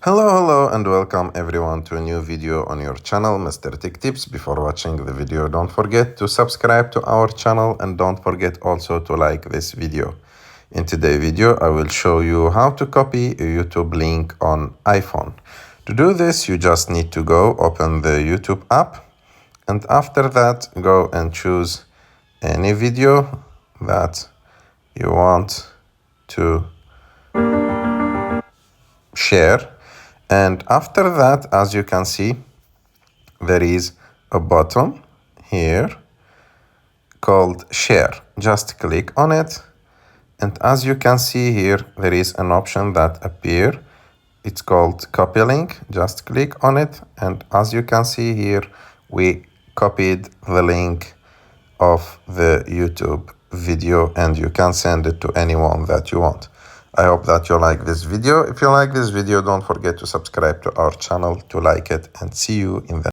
Hello and welcome everyone to a new video on your channel, Mr. Tech Tips. Before watching the video, don't forget to subscribe to our channel and don't forget also to like this video. In today's video, I will show you how to copy a YouTube link on iPhone. To do this, you just need to go open the YouTube app and after that, go and choose any video that you want to share. And after that, as you can see, there is a button here called share. Just click on it. And as you can see here, there is an option that appears. It's called copy link. Just click on it. And as you can see here, we copied the link of the YouTube video and you can send it to anyone that you want. I hope that you like this video. If you like this video, don't forget to subscribe to our channel to like it and see you in the